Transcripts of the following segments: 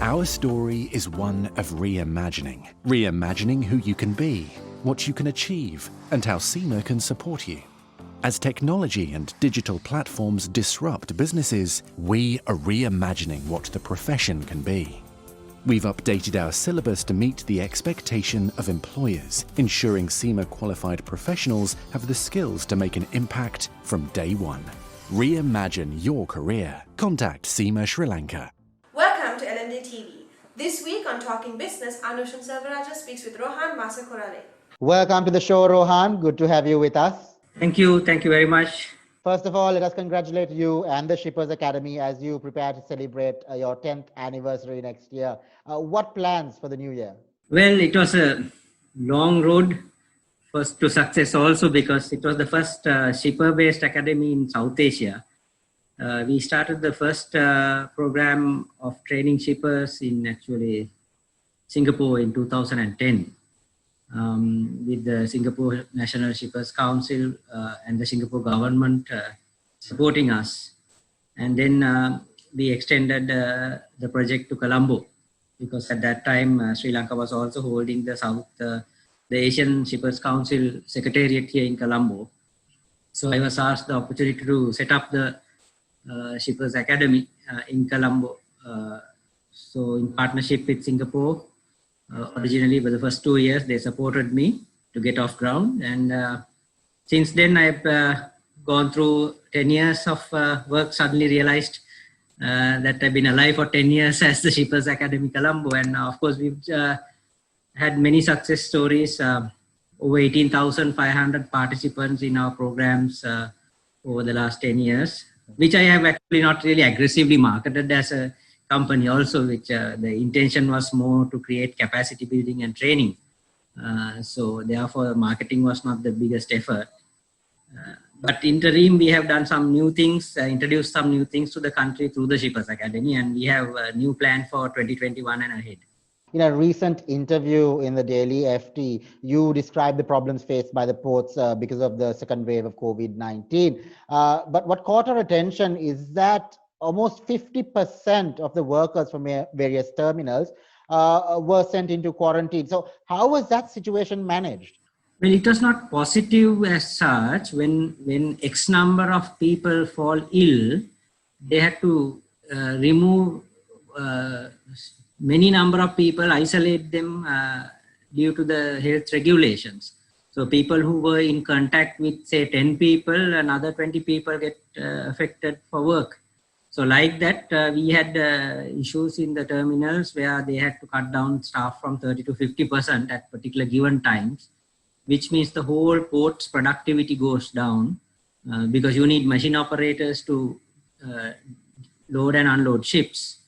Our story is one of reimagining. Reimagining who you can be, what you can achieve, and how SEMA can support you. As technology and digital platforms disrupt businesses, we are reimagining what the profession can be. We've updated our syllabus to meet the expectation of employers, ensuring SEMA-qualified professionals have the skills to make an impact from day one. Reimagine your career. Contact SEMA Sri Lanka. Welcome to LMDtv. This week on Talking Business, Anushan Selvarajah Speaks with Rohan Masakorala. Welcome to the show, Rohan. Good to have you with us. Thank you very much. First of all, let us congratulate you and the Shippers Academy as you prepare to celebrate your 10th anniversary next year. What plans for the new year? Well, it was a long road first to success also because it was the first shipper-based academy in South Asia. We started the first program of training shippers in actually Singapore in 2010 with the Singapore National Shippers Council and the Singapore government supporting us. And then we extended the project to Colombo because at that time Sri Lanka was also holding the Asian Shippers Council Secretariat here in Colombo. So I was asked the opportunity to set up the Shippers Academy in Colombo. So in partnership with Singapore, originally for the first 2 years, they supported me to get off ground. And since then, I've gone through 10 years of work, suddenly realized that I've been alive for 10 years as the Shippers Academy Colombo. And of course, we've had many success stories, over 18,500 participants in our programs over the last 10 years, which I have actually not really aggressively marketed as a company also, which the intention was more to create capacity building and training. So therefore, marketing was not the biggest effort. But interim, we have done some new things, introduced some new things to the country through the Shippers Academy, and we have a new plan for 2021 and ahead. In a recent interview in the Daily FT, you described the problems faced by the ports because of the second wave of COVID-19. But what caught our attention is that almost 50% of the workers from various terminals were sent into quarantine. So how was that situation managed? Well, it was not positive as such. When X number of people fall ill, they had to remove many number of people, isolate them due to the health regulations. So people who were in contact with, say, 10 people, another 20 people get affected for work. So like that, we had issues in the terminals where they had to cut down staff from 30 to 50% at particular given times, which means the whole port's productivity goes down because you need machine operators to load and unload ships.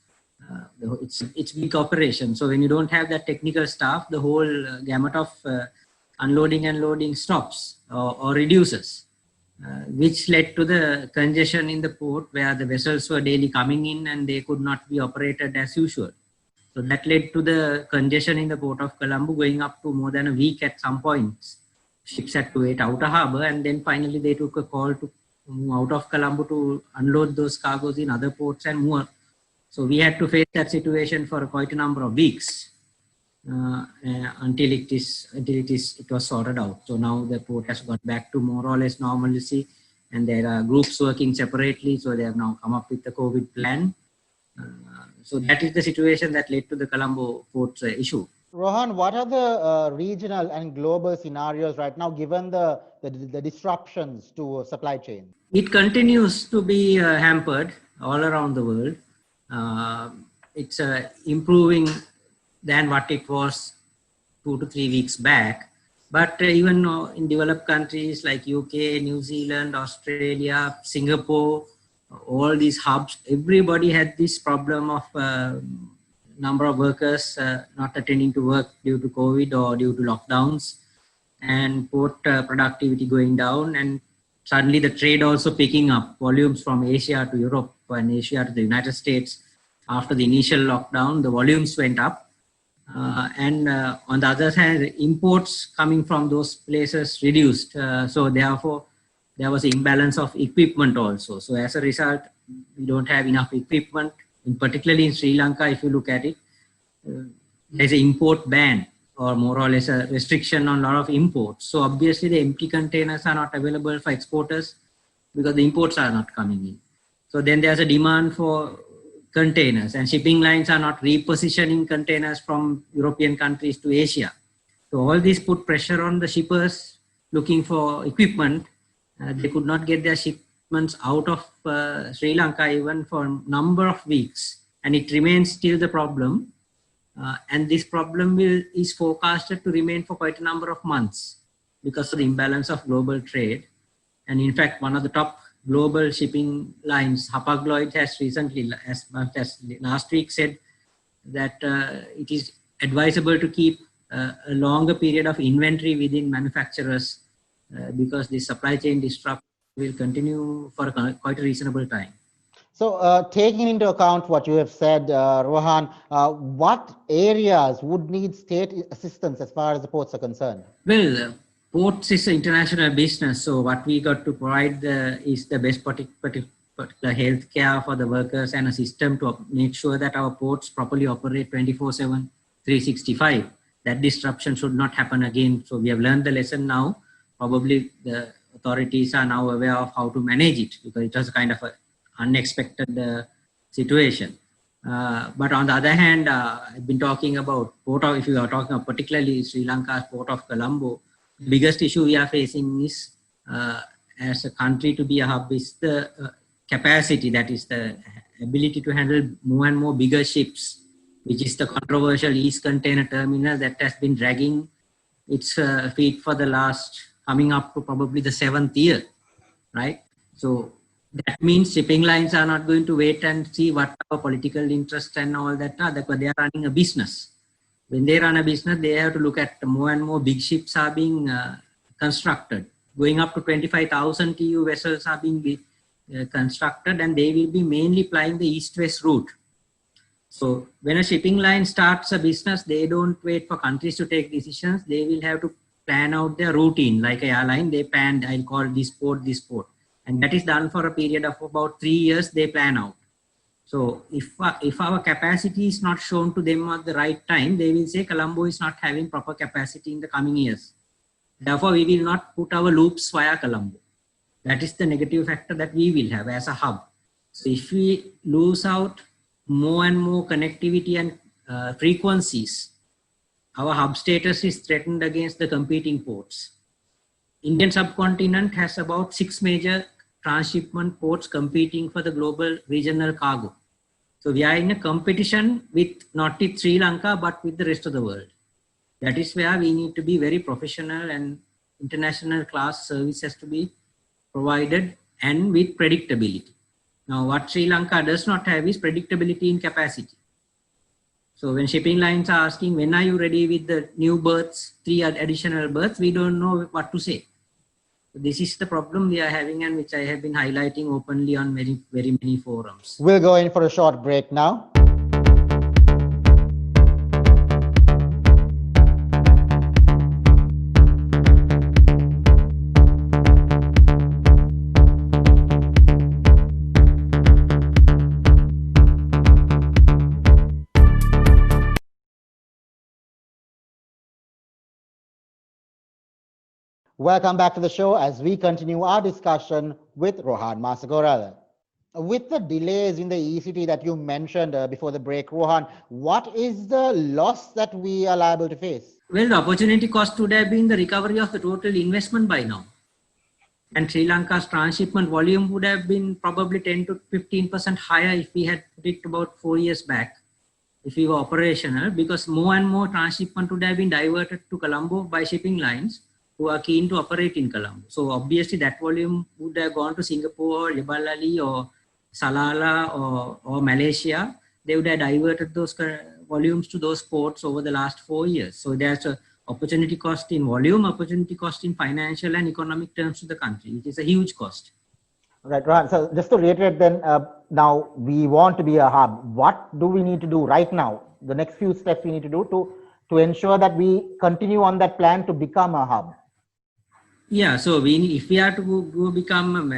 It's big operation. So when you don't have that technical staff, the whole gamut of unloading and loading stops or reduces. Which led to the congestion in the port where the vessels were daily coming in and they could not be operated as usual. So that led to the congestion in the port of Colombo going up to more than a week at some points. Ships had to wait outer harbor and then finally they took a call to move out of Colombo to unload those cargoes in other ports and more. So we had to face that situation for quite a number of weeks. Until it was sorted out. So now the port has got back to more or less normalcy, and there are groups working separately. So they have now come up with the COVID plan. So that is the situation that led to the Colombo port's issue. Rohan, what are the regional and global scenarios right now, given the disruptions to supply chain? It continues to be hampered all around the world. It's improving than what it was 2 to 3 weeks back. But even in developed countries like UK, New Zealand, Australia, Singapore, all these hubs, everybody had this problem of number of workers not attending to work due to COVID or due to lockdowns and port productivity going down. And suddenly the trade also picking up, volumes from Asia to Europe and Asia to the United States. After the initial lockdown, the volumes went up. And on the other hand, imports coming from those places reduced. So therefore, there was an imbalance of equipment also. So as a result, we don't have enough equipment, particularly in Sri Lanka, if you look at it. there's an import ban, or more or less a restriction on a lot of imports. So obviously the empty containers are not available for exporters because the imports are not coming in. So then there's a demand for containers, and shipping lines are not repositioning containers from European countries to Asia. So all this put pressure on the shippers looking for equipment. They could not get their shipments out of Sri Lanka even for a number of weeks, and it remains still the problem. And this problem is forecasted to remain for quite a number of months because of the imbalance of global trade. And in fact, one of the top global shipping lines, Hapag-Lloyd, has recently, as much as last week, said that it is advisable to keep a longer period of inventory within manufacturers because the supply chain disruption will continue for quite a reasonable time. So taking into account what you have said, Rohan, what areas would need state assistance as far as the ports are concerned? Well, ports is an international business, so what we got to provide is the best particular health care for the workers and a system to make sure that our ports properly operate 24/7, 365. That disruption should not happen again. So we have learned the lesson now. Probably the authorities are now aware of how to manage it because it was kind of an unexpected situation. But on the other hand, I've been talking about if you are talking about particularly Sri Lanka's port of Colombo, the biggest issue we are facing is as a country to be a hub is the capacity, that is the ability to handle more and more bigger ships, which is the controversial East Container Terminal that has been dragging its feet for the last, coming up to probably the 7th year, right? So that means shipping lines are not going to wait and see what our political interest and all that are, because they are running a business. When they run a business, they have to look at more and more big ships are being constructed. Going up to 25,000 TEU vessels are being constructed, and they will be mainly plying the east-west route. So when a shipping line starts a business, they don't wait for countries to take decisions. They will have to plan out their routine. Like an airline, they plan, I'll call this port, this port. And that is done for a period of about 3 years, they plan out. So if our capacity is not shown to them at the right time, they will say Colombo is not having proper capacity in the coming years. Therefore, we will not put our loops via Colombo. That is the negative factor that we will have as a hub. So if we lose out more and more connectivity and frequencies, our hub status is threatened against the competing ports. Indian subcontinent has about 6 major transshipment ports competing for the global regional cargo. So we are in a competition with not with Sri Lanka, but with the rest of the world. That is where we need to be very professional, and international class service has to be provided and with predictability. Now, what Sri Lanka does not have is predictability in capacity. So when shipping lines are asking, when are you ready with the new berths, 3 additional berths, we don't know what to say. This is the problem we are having, and which I have been highlighting openly on very many forums. We'll go in for a short break now. Welcome back to the show as we continue our discussion with Rohan Masakorala. With the delays in the ECT that you mentioned before the break, Rohan, what is the loss that we are liable to face? Well, the opportunity cost would have been the recovery of the total investment by now. And Sri Lanka's transshipment volume would have been probably 10 to 15% higher if we had put it about 4 years back, if we were operational, because more and more transshipment would have been diverted to Colombo by shipping lines who are keen to operate in Colombo. So obviously that volume would have gone to Singapore, Jebel Ali or Salalah or Malaysia. They would have diverted those volumes to those ports over the last 4 years. So there's an opportunity cost in volume, opportunity cost in financial and economic terms to the country. It is a huge cost. Right, Rohan. So just to reiterate then, now we want to be a hub. What do we need to do right now? The next few steps we need to do to ensure that we continue on that plan to become a hub. Yeah, so if we are to go become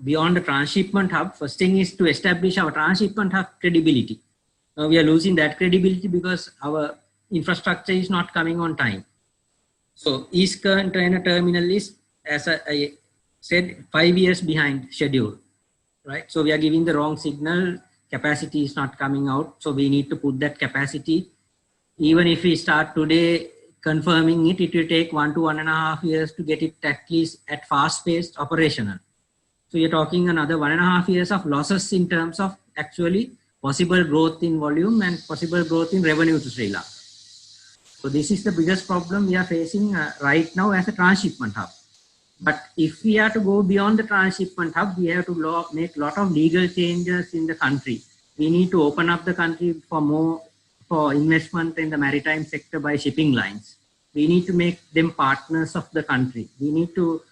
beyond the transshipment hub, first thing is to establish our transshipment hub credibility. we are losing that credibility because our infrastructure is not coming on time. So East Container Terminal is, as I said, 5 years behind schedule, right? So we are giving the wrong signal, capacity is not coming out. So we need to put that capacity. Even if we start today confirming it, it will take 1 to 1.5 years to get it at least at fast-paced operational. So you're talking another 1.5 years of losses in terms of actually possible growth in volume and possible growth in revenue to Sri Lanka. So this is the biggest problem we are facing right now as a transshipment hub. But if we are to go beyond the transshipment hub, we have to make a lot of legal changes in the country. We need to open up the country for investment in the maritime sector by shipping lines. We need to make them partners of the country. We need to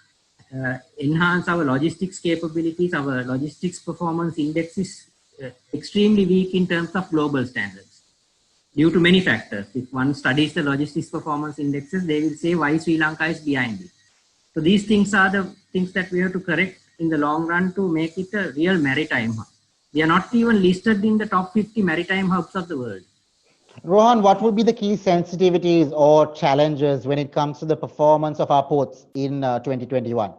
enhance our logistics capabilities. Our logistics performance index is extremely weak in terms of global standards due to many factors. If one studies the logistics performance indexes, they will say why Sri Lanka is behind it. So these things are the things that we have to correct in the long run to make it a real maritime hub. We are not even listed in the top 50 maritime hubs of the world. Rohan, what would be the key sensitivities or challenges when it comes to the performance of our ports in 2021?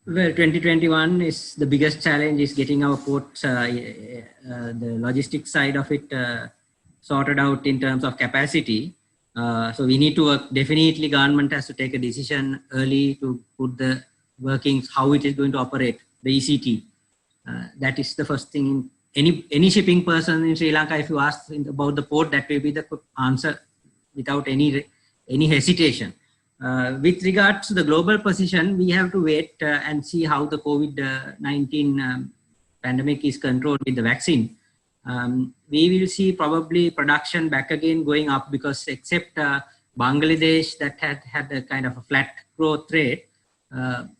Well, 2021 is the biggest challenge is getting our ports, the logistics side of it sorted out in terms of capacity. So we need to work, definitely government has to take a decision early to put the workings, how it is going to operate, the ECT. That is the first thing. Any shipping person in Sri Lanka, if you ask about the port, that will be the answer without any hesitation. With regards to the global position, we have to wait and see how the COVID-19 pandemic is controlled with the vaccine. We will see probably production back again going up because except Bangladesh that had a kind of a flat growth rate,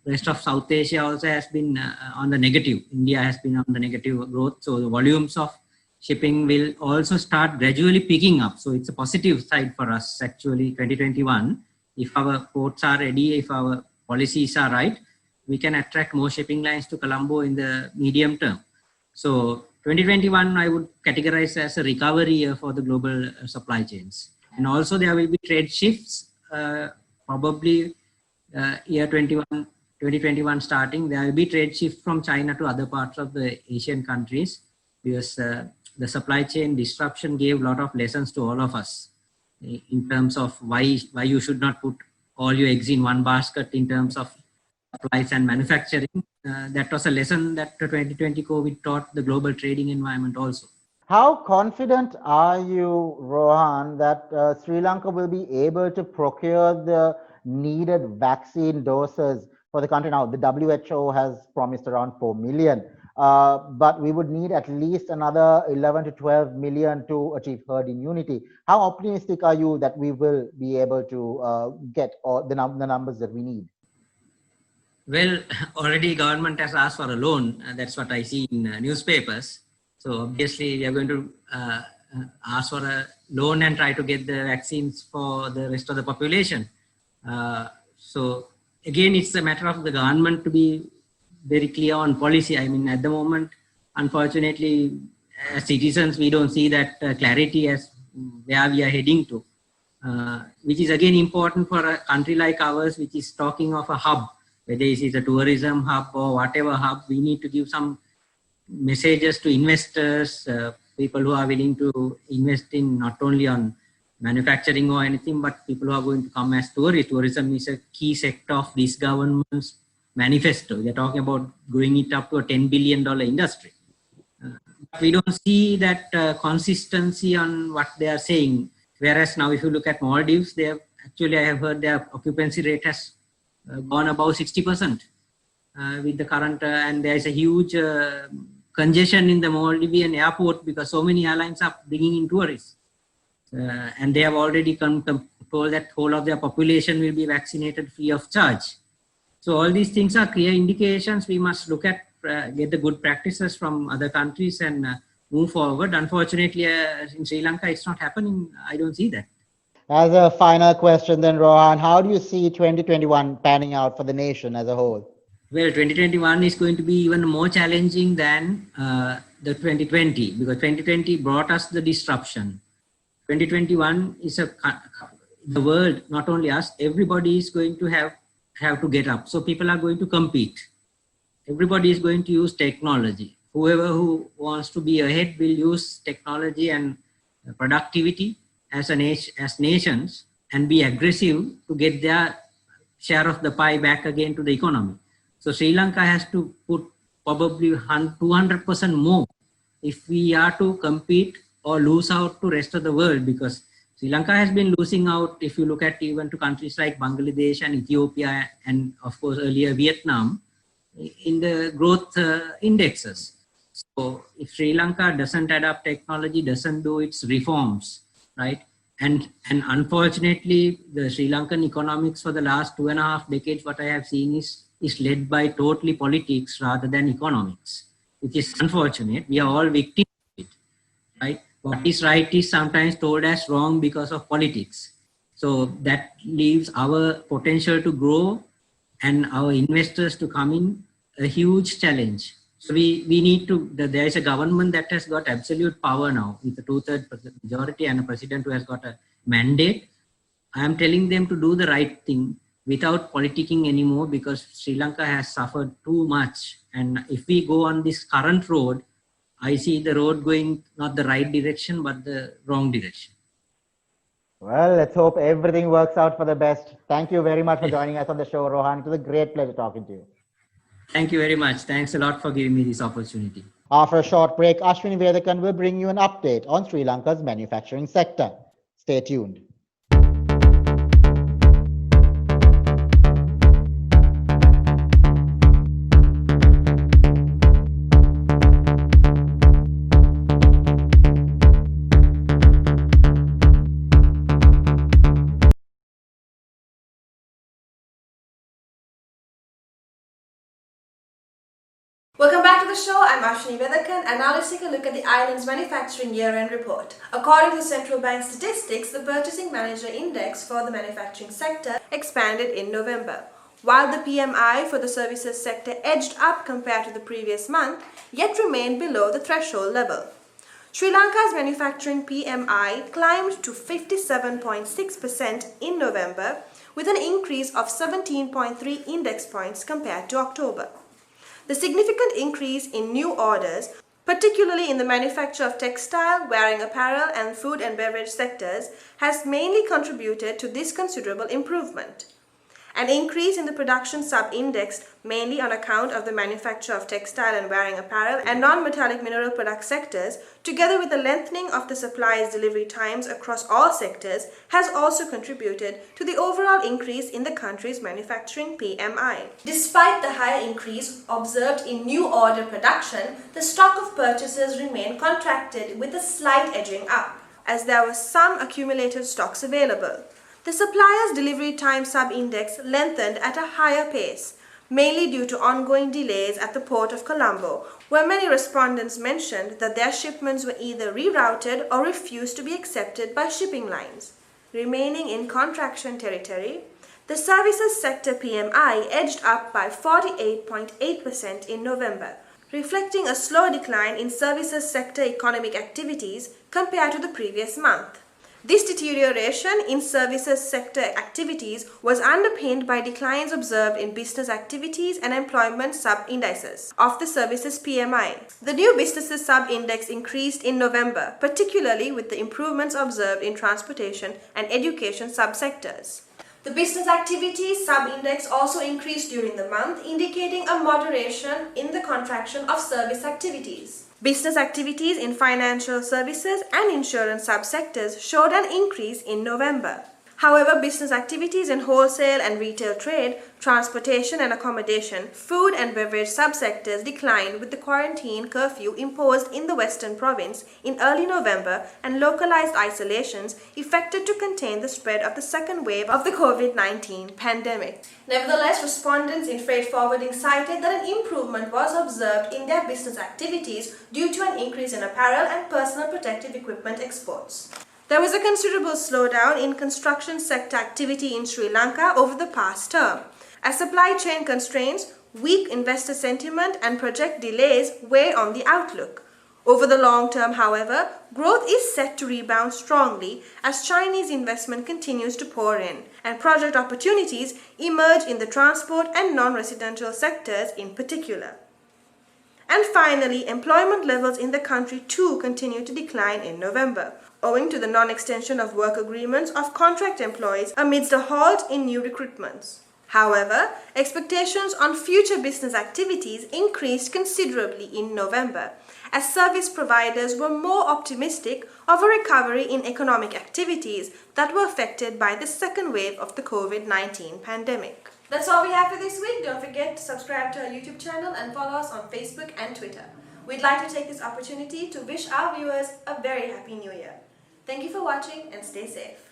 rest of South Asia also has been on the negative. India has been on the negative growth. So the volumes of shipping will also start gradually picking up. So it's a positive side for us actually 2021. If our ports are ready, if our policies are right, we can attract more shipping lines to Colombo in the medium term. So 2021, I would categorize as a recovery year for the global supply chains. And also there will be trade shifts, probably year 2021 starting, there will be trade shift from China to other parts of the Asian countries because the supply chain disruption gave a lot of lessons to all of us in terms of why you should not put all your eggs in one basket in terms of supplies and manufacturing. That was a lesson that the 2020 COVID taught the global trading environment also. How confident are you, Rohan, that Sri Lanka will be able to procure the needed vaccine doses for the country? Now, the WHO has promised around 4 million, but we would need at least another 11 to 12 million to achieve herd immunity. How optimistic are you that we will be able to get all the numbers that we need? Well, already government has asked for a loan. That's what I see in newspapers. So obviously we are going to ask for a loan and try to get the vaccines for the rest of the population. So again, it's a matter of the government to be very clear on policy. I mean, at the moment, unfortunately, as citizens, we don't see that clarity as where we are heading to, which is again important for a country like ours, which is talking of a hub, whether it is a tourism hub or whatever hub. We need to give some messages to investors, people who are willing to invest in not only on manufacturing or anything, but people who are going to come as tourists. Tourism is a key sector of this government's manifesto. They're talking about growing it up to a $10 billion industry. We don't see that consistency on what they are saying. Whereas now, if you look at Maldives, they have actually, I have heard their occupancy rate has gone above 60% with the current, and there is a huge congestion in the Maldivian airport because so many airlines are bringing in tourists. And they have already told that whole of their population will be vaccinated free of charge. So all these things are clear indications. We must look at, get the good practices from other countries and move forward. Unfortunately, in Sri Lanka, it's not happening. I don't see that. As a final question then, Rohan, how do you see 2021 panning out for the nation as a whole? Well, 2021 is going to be even more challenging than the 2020, because 2020 brought us the disruption. 2021 is the world, not only us, everybody is going to have to get up. So people are going to compete. Everybody is going to use technology. Whoever who wants to be ahead will use technology and productivity as nations and be aggressive to get their share of the pie back again to the economy. So Sri Lanka has to put probably 200% more if we are to compete or lose out to rest of the world, because Sri Lanka has been losing out, if you look at even to countries like Bangladesh and Ethiopia and of course earlier Vietnam, in the growth indexes. So if Sri Lanka doesn't adapt technology, doesn't do its reforms, right? And unfortunately, the Sri Lankan economics for the last 2.5 decades, what I have seen is led by totally politics rather than economics, which is unfortunate. We are all victims of it, right? What is right is sometimes told as wrong because of politics. So that leaves our potential to grow and our investors to come in a huge challenge. So we need to, there is a government that has got absolute power now with a 2/3 majority and a president who has got a mandate. I am telling them to do the right thing without politicking anymore, because Sri Lanka has suffered too much. And if we go on this current road, I see the road going not the right direction, but the wrong direction. Well, let's hope everything works out for the best. Thank you very much for joining us on the show, Rohan. It was a great pleasure talking to you. Thank you very much. Thanks a lot for giving me this opportunity. After a short break, Ashwini Vethakan will bring you an update on Sri Lanka's manufacturing sector. Stay tuned. Welcome back to the show. I'm Ashwini Vethakan, and now let's take a look at the island's manufacturing year-end report. According to central bank statistics, the Purchasing Manager Index for the manufacturing sector expanded in November. While the PMI for the services sector edged up compared to the previous month, yet remained below the threshold level. Sri Lanka's manufacturing PMI climbed to 57.6% in November, with an increase of 17.3 index points compared to October. The significant increase in new orders, particularly in the manufacture of textile, wearing apparel, and food and beverage sectors, has mainly contributed to this considerable improvement. An increase in the production sub-index, mainly on account of the manufacture of textile and wearing apparel and non-metallic mineral product sectors, together with the lengthening of the supplies delivery times across all sectors, has also contributed to the overall increase in the country's manufacturing PMI. Despite the higher increase observed in new order production, the stock of purchases remained contracted with a slight edging up, as there were some accumulated stocks available. The supplier's delivery time sub-index lengthened at a higher pace, mainly due to ongoing delays at the port of Colombo, where many respondents mentioned that their shipments were either rerouted or refused to be accepted by shipping lines. Remaining in contraction territory, the services sector PMI edged up by 48.8% in November, reflecting a slow decline in services sector economic activities compared to the previous month. This deterioration in services sector activities was underpinned by declines observed in business activities and employment sub-indices of the services PMI. The new businesses sub-index increased in November, particularly with the improvements observed in transportation and education subsectors. The business activities sub-index also increased during the month, indicating a moderation in the contraction of service activities. Business activities in financial services and insurance subsectors showed an increase in November. However, business activities in wholesale and retail trade, transportation and accommodation, food and beverage subsectors declined with the quarantine curfew imposed in the Western Province in early November and localized isolations effected to contain the spread of the second wave of the COVID-19 pandemic. Nevertheless, respondents in freight forwarding cited that an improvement was observed in their business activities due to an increase in apparel and personal protective equipment exports. There was a considerable slowdown in construction sector activity in Sri Lanka over the past term, as supply chain constraints, weak investor sentiment and project delays weigh on the outlook. Over the long term, however, growth is set to rebound strongly as Chinese investment continues to pour in and project opportunities emerge in the transport and non-residential sectors in particular. And finally, employment levels in the country too continue to decline in November, owing to the non-extension of work agreements of contract employees amidst a halt in new recruitments. However, expectations on future business activities increased considerably in November, as service providers were more optimistic of a recovery in economic activities that were affected by the second wave of the COVID-19 pandemic. That's all we have for this week. Don't forget to subscribe to our YouTube channel and follow us on Facebook and Twitter. We'd like to take this opportunity to wish our viewers a very happy new year. Thank you for watching and stay safe.